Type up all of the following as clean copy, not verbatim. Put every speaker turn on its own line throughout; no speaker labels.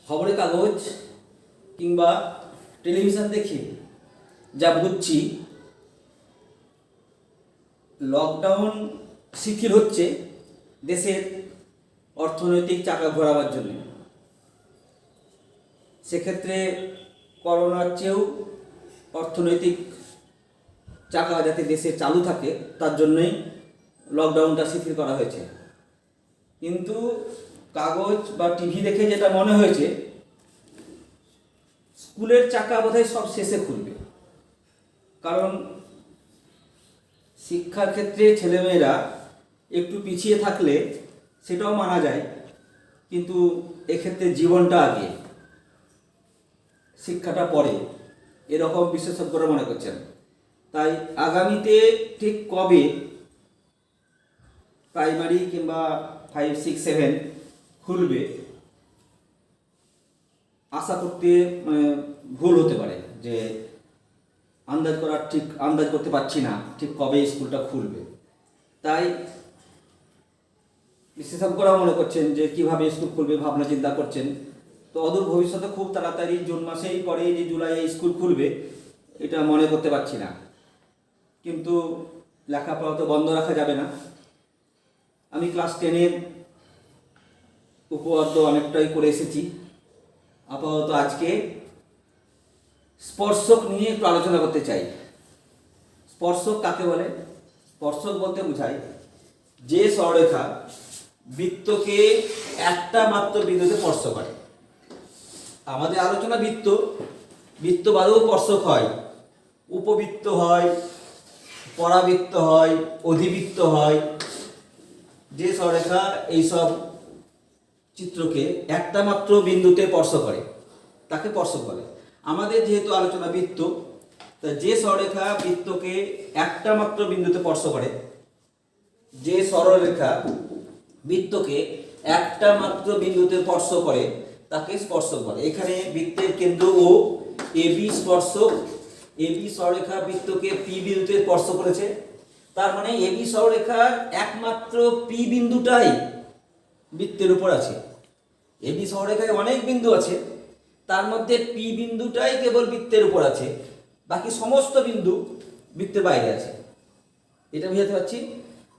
খবরের কাগজ কিংবা টেলিভিশন দেখে যা বুঝছি, লকডাউন শিথিল হচ্ছে দেশের অর্থনৈতিক চাকা ঘোরাবার জন্য। সেক্ষেত্রে করোনার চেয়েও অর্থনৈতিক চাকা যাতে দেশে চালু থাকে তার জন্যই লকডাউনটা শিথিল করা হয়েছে। কিন্তু কাগজ বা টিভি দেখে যেটা মনে হয়েছে, স্কুলের চাকা বোধহয় সব শেষে খুলবে। কারণ শিক্ষার ক্ষেত্রে ছেলেমেয়েরা একটু পিছিয়ে থাকলে সেটাও মানা যায়, কিন্তু এক্ষেত্রে জীবনটা আগে, শিক্ষাটা পরে, এরকম বিশেষজ্ঞরা মনে করছেন। তাই আগামীতে ঠিক কবে প্রাইমারি কিংবা 5, 6, 7 খুলবে আশা করতে ভুল হতে পারে, যে আন্দাজ করতে পারছি না ঠিক কবে স্কুলটা খুলবে। তাই বিশেষজ্ঞরা মনে করছেন যে কিভাবে স্কুল খুলবে ভাবনা চিন্তা করছেন। তো অদূর ভবিষ্যতে খুব তাড়াতাড়ি জুন মাসেই পরে যে জুলাইয়ে স্কুল খুলবে এটা মনে করতে পারছি না। কিন্তু লেখাপড়া তো বন্ধ রাখা যাবে না। আমি ক্লাস 10-এর উপপাদ্য অনেকটাই করে এসেছি। আপাতত আজকে স্পর্শক নিয়ে একটু আলোচনা করতে চাই। স্পর্শক কাকে বলে? স্পর্শক বলতে বোঝায় যে সরলরেখা বৃত্তকে একটা মাত্র বিন্দুতে স্পর্শ করে। আমাদের আলোচনা বৃত্ত বাদেও স্পর্শক হয়, উপবৃত্ত হয়, পরাবৃত্ত হয়, অধিবৃত্ত হয়। যে সরলরেখা এইসব চিত্রকে একটা মাত্র বিন্দুতে স্পর্শ করে তাকে স্পর্শক বলে। আমাদের যেহেতু আলোচনা বৃত্ত, তা যে সরলরেখা বৃত্তকে একটা মাত্র বিন্দুতে স্পর্শ করে, যে সরলরেখা বৃত্তকে একটা মাত্র বিন্দুতে স্পর্শ করে তাকে স্পর্শক বলে। এখানে বৃত্তের কেন্দ্র ও এবি স্পর্শক। এবি সরলরেখা বৃত্তকে পি বিন্দুতে স্পর্শ করেছে। তার মানে এবি সরলরেখার একমাত্র পি বিন্দুটাই বৃত্তের উপর আছে। এবি সরলরেখায় অনেক বিন্দু আছে, তার মধ্যে পি বিন্দুটাই কেবল বৃত্তের উপর আছে, বাকি সমস্ত বিন্দু বৃত্তের বাইরে আছে। এটা বুঝতে পারছি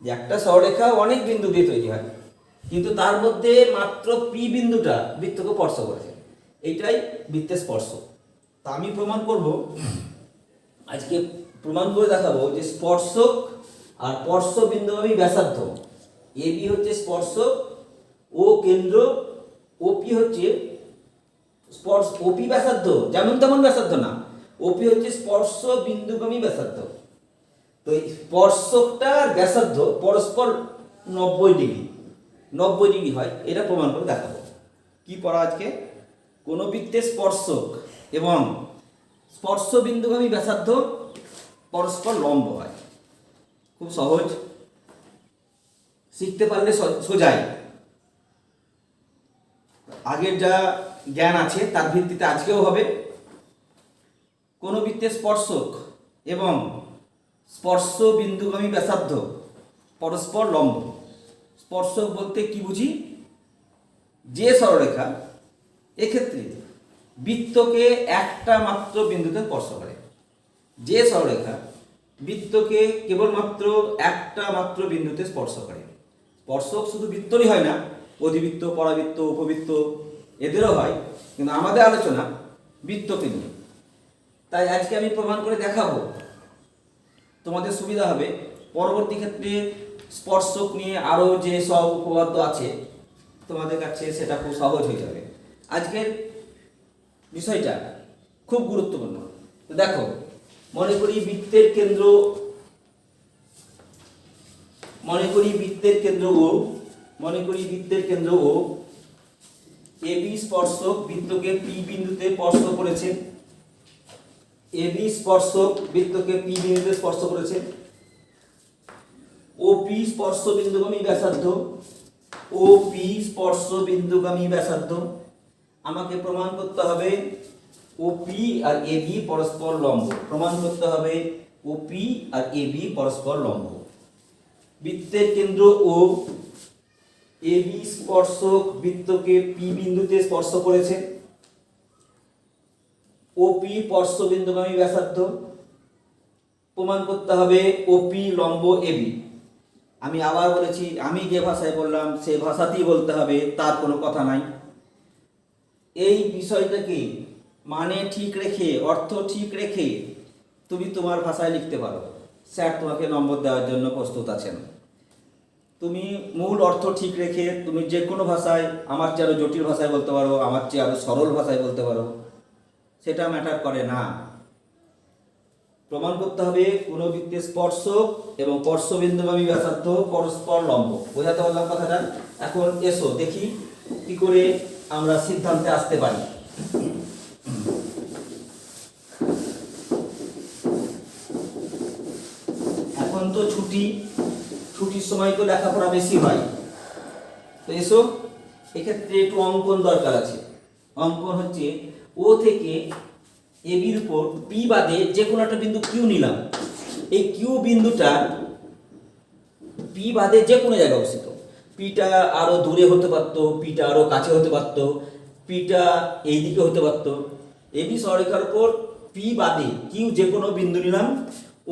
যে একটা সরলরেখা অনেক বিন্দু দিয়ে তৈরি হয়, কিন্তু তার মধ্যে মাত্র পি বিন্দুটা বৃত্তকে স্পর্শ করেছে। এইটাই বৃত্তের স্পর্শ। তা আমি প্রমাণ করব, আজকে প্রমাণ করে দেখাবো যে স্পর্শক আর স্পর্শ বিন্দুগামী ব্যাসার্ধ, এবি হচ্ছে স্পর্শক ও কেন্দ্র, ওপি হচ্ছে ওপি ব্যাসার্ধ, যেমন তেমন ব্যাসার্ধ না, ওপি হচ্ছে স্পর্শ বিন্দুগামী ব্যাসার্ধ। তো এই স্পর্শকটা ব্যাসার্ধ পরস্পর 90 ডিগ্রি হয়, এটা প্রমাণ করে দেখাবো। কি পড়া আজকে? কোনো বৃত্তের স্পর্শক এবং স্পর্শ বিন্দুগামী ব্যাসার্ধ পরস্পর লম্ব হয়। খুব সহজ, শিখতে পারলে সোজাই। আগের যা জ্ঞান আছে তার ভিত্তিতে আজকেও হবে। কোন বৃত্তের স্পর্শক এবং স্পর্শ বিন্দুগামী ব্যাসার্ধ পরস্পর লম্ব। স্পর্শক বলতে কি বুঝি? যে সরলরেখা এক্ষেত্রে বৃত্তকে একটা মাত্র বিন্দুতে স্পর্শ করে। যে সরলরেখা বৃত্তকে কেবলমাত্র একটা মাত্র বিন্দুতে স্পর্শ করে। স্পর্শক শুধু বৃত্তরই হয় না, অধিবৃত্ত, পরাবৃত্ত, উপবৃত্ত এদেরও হয়, কিন্তু আমাদের আলোচনা বৃত্তকে নিয়ে। তাই আজকে আমি প্রমাণ করে দেখাবো, তোমাদের সুবিধা হবে। পরবর্তী ক্ষেত্রে স্পর্শক নিয়ে আরও যে সব উপপাদ্য আছে তোমাদের কাছে সেটা খুব সহজ হয়ে যাবে। আজকের বিষয়টা খুব গুরুত্বপূর্ণ। তো দেখো, মনে করি বৃত্তের কেন্দ্র ও এবি স্পর্শক বৃত্তকে পি বিন্দুতে স্পর্শ করেছে। এবি স্পর্শক বৃত্তকে পি বিন্দুতে স্পর্শ করেছে। ওপি স্পর্শ বিন্দুগামী ব্যাসার্ধ, ওপি স্পর্শ বিন্দুগামী ব্যাসার্ধ। আমাকে প্রমাণ করতে হবে ওপি আর এবি পরস্পর লম্ব। প্রমাণ করতে হবে ওপি আর এবি পরস্পর লম্ব। বৃত্তের কেন্দ্র ও এবি স্পর্শক বৃত্তকে পি বিন্দুতে স্পর্শ করেছে। ওপি স্পর্শবিন্দুগামী ব্যাসার্ধ, প্রমাণ করতে হবে ওপি লম্ব এবি। আমি আবার বলেছি, আমি যে ভাষায় বললাম সেই ভাষাতেই বলতে হবে, তার কোনো কথা নাই। এই বিষয়টাকে মানে ঠিক রেখে, অর্থ ঠিক রেখে তুমি তোমার ভাষায় লিখতে পারো, স্যার তোমাকে নম্বর দেওয়ার জন্য প্রস্তুত আছেন। তুমি মূল অর্থ ঠিক রেখে তুমি যে কোনো ভাষায়, আমার চেয়ে আরও জটিল ভাষায় বলতে পারো, আমার চেয়ে আরও সরল ভাষায় বলতে পারো, সেটা ম্যাটার করে না। প্রমাণ করতে হবে কোনো বৃত্তের স্পর্শক এবং স্পর্শবিন্দুগামী ব্যাসার্ধ পরস্পর লম্ব। বোঝাতে পারলাম কথাটা? এখন এসো দেখি কি করে আমরা সিদ্ধান্তে আসতে পারি। এখন তো ছুটির সময় তো লেখাপড়া বেশি হয়, তো এসো এক্ষেত্রে একটু অঙ্কন দরকার আছে। অঙ্কন হচ্ছে ও থেকে এবির উপর পি বাদে যে কোনো একটা বিন্দু কিউ নিলাম। এই কিউ বিন্দুটা পি বাদে যে কোনো জায়গায় অবস্থিত। পিটা আরো দূরে হতে পারতো, পিটা আরো কাছে হতে পারতো, পিটা এইদিকে হতে পারতো। এবি সরলরেখার উপর পি বাদে কিউ যে কোনো বিন্দু নিলাম,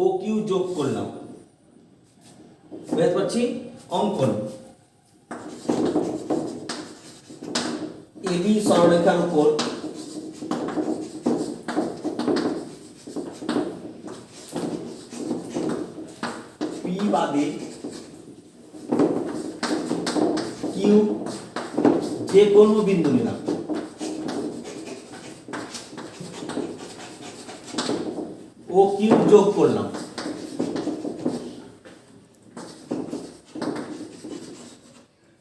ও কিউ যোগ করলাম। বুঝতে পারছি? অঙ্কন এবি সরলরেখার উপর পি বাদে কিউ যে কোনো বিন্দু নিলাম, ও কিউ যোগ করলাম।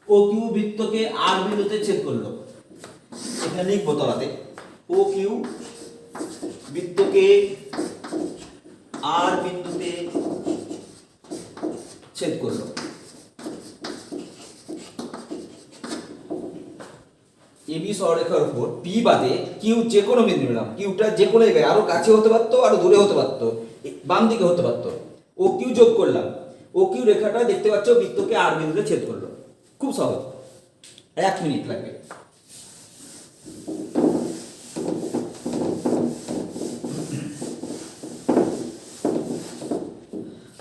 ও কিউ বৃত্তকে আর বিন্দুতে ছেদ করলো। এখানে লিখবো তলাতে, ও কিউ বৃত্তকে আর বিন্দুতে ছেদ করলো। এবি সরলরেখার উপর পি বাদে কিউ যে কোনো বিন্দু নিলাম। কিউটা যে কোনো জায়গায়, আরো কাছে হতে পারতো, আরো দূরে হতে পারতো, বাম দিকে হতে পারতো। ও কিউ যোগ করলাম। ও কিউ রেখাটা দেখতে পাচ্ছ বৃত্তকে আর বিন্দুতে ছেদ করলো। খুব সহজ, 1 মিনিট লাগবে।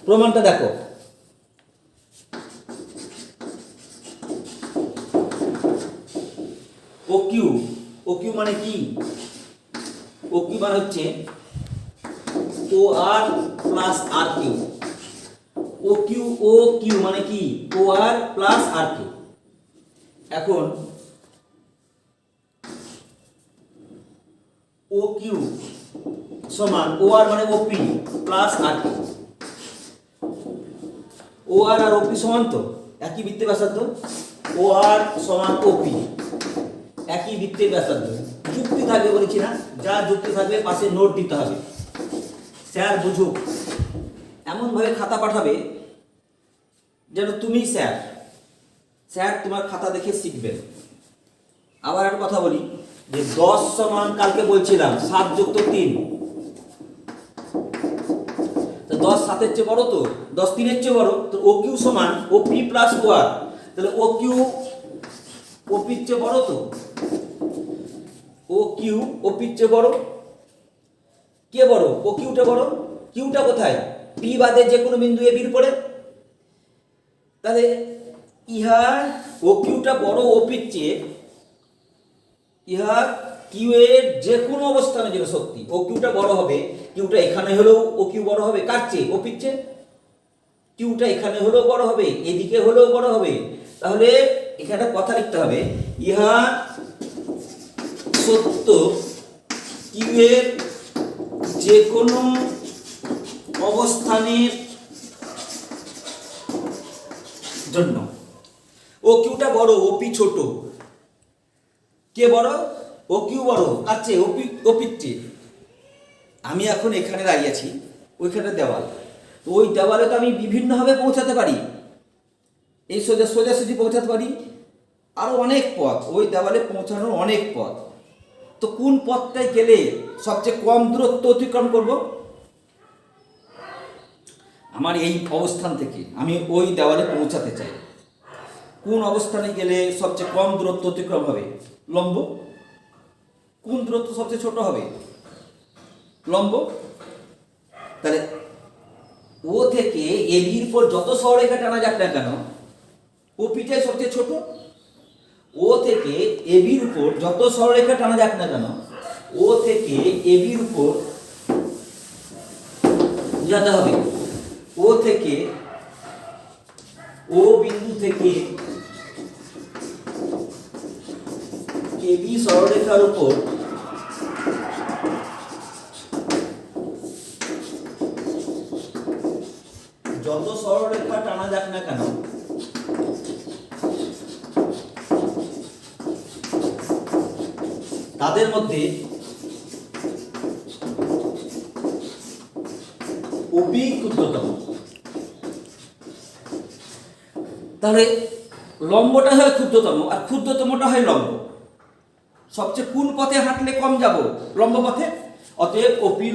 প্রমাণটা দেখো। ও কিউ মানে কি? ও কিউ মানে হচ্ছে ও আর প্লাস আর কিউ। ও কিউ মানে কি? ও আর প্লাস আর কিউ। এখন ও কিউ সমান ও আর মানে ওপি প্লাস আর কিউ। ও আর ওপি সমান তো একই বৃত্তের ব্যাসার্ধ। ও আর সমান ওপি একই বৃত্তের ব্যাসার্ধ। যুক্তি থাকবে বলেছি না? যা যুক্তি থাকবে পাশে নোট দিতে হবে। স্যার বুঝুক, এমন ভাবে খাতা পাঠাবে যেন তুমি স্যার তোমার খাতা দেখে শিখবেন। আবার একটা কথা বলি যে 10 সমান কালকে বলছিলাম 7 যুক্ত 3, তো 10 7-এর চেয়ে বড়, তো 10 3-এর চেয়ে বড়। তো ও কিউ সমান ও পি প্লাস ও আর, তাহলে ও কিউ ও পির চেয়ে বড়। তো ও কিউ ও পির চেয়ে বড়। কে বড়? ও কিউটা বড়। কিউটা কোথায়? পি বাদে যে কোনো বিন্দু এ বির পরে। তাহলে ইহা ও কিউটা বড় ও পির চেয়ে, ইহা কিউ এর যে কোনো অবস্থানের জন্য সত্যি ও কিউটা বড় হবে। কিউটা এখানে হলেও ও কিউ বড় হবে কার চেয়ে? ও পির চেয়ে। কিউটা এখানে হলেও বড় হবে, এদিকে হলেও বড় হবে। তাহলে এখানে কথা লিখতে হবে, ইহা সত্য কিউ এর যে কোনো অবস্থানের জন্য। ও কিউটা বড়, ওপি ছোট। কে বড়? ও কিউ বড় কার চেয়ে? ওপির চেয়ে। আমি এখন এখানে দাঁড়িয়ে আছি, ওইখানে দেওয়াল, তো ওই দেওয়ালে তো আমি বিভিন্নভাবে পৌঁছাতে পারি। এই সোজাসুজি পৌঁছাতে পারি, আরো অনেক পথ, ওই দেওয়ালে পৌঁছানোর অনেক পথ। তো কোন পথটায় গেলে সবচেয়ে কম দূরত্ব অতিক্রম করব? আমার এই অবস্থান থেকে আমি ওই দেওয়ালে পৌঁছাতে চাই। কোন অবস্থানে গেলে সবচেয়ে কম দূরত্ব অতিক্রম হবে? লম্ব। কোন দূরত্ব সবচেয়ে ছোট হবে? লম্ব। তাহলে ও থেকে এবির উপর যত সরলরেখা টানা যাক না কেন, ওপিটাই সবচেয়ে ছোট। ও থেকে এবির উপর যত সরলরেখা টানা যাক না কেন, ও থেকে এবির উপর বুঝাতে হবে, ও থেকে ও বিন্দু থেকে এবি সরলরেখার উপর যত সরলরেখা টানা যাক না কেন, তাদের মধ্যে ওবি ক্ষুদ্রতম। তাহলে লম্বটা হয় ক্ষুদ্রতম আর ক্ষুদ্রতমটা হয় লম্ব। সবচেয়ে কোন পথে হাঁটলে কম যাব? লম্ব পথে। অতএব ওপি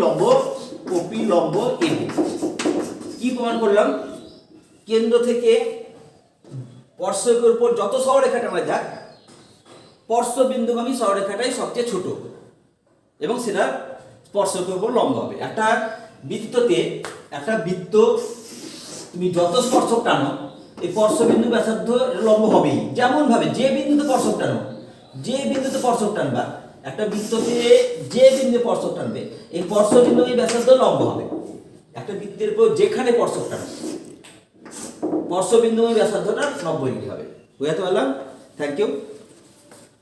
লম্ব এবি। কি প্রমাণ করলাম? কেন্দ্র থেকে স্পর্শকের উপর যত সরলরেখা টানা যাক, স্পর্শবিন্দুগামী সরলরেখাটাই সবচেয়ে ছোট এবং সেটা স্পর্শকের উপর লম্ব হবে। একটা বৃত্ত তুমি যত স্পর্শক টানো, এই স্পর্শবিন্দু ব্যাসার্ধ লম্ব হবেই। যেমন ভাবে যে বিন্দুতে স্পর্শক টানবা, একটা বৃত্ততে যে বিন্দু স্পর্শক টানবে, এই স্পর্শবিন্দু ব্যাসার্ধ লম্ব হবে। একটা বৃত্তের উপর যেখানে স্পর্শক টানো, স্পর্শবিন্দু ব্যাসার্ধটা 90 ডিগ্রি হবে। বুঝাতে পারলাম? Thank you.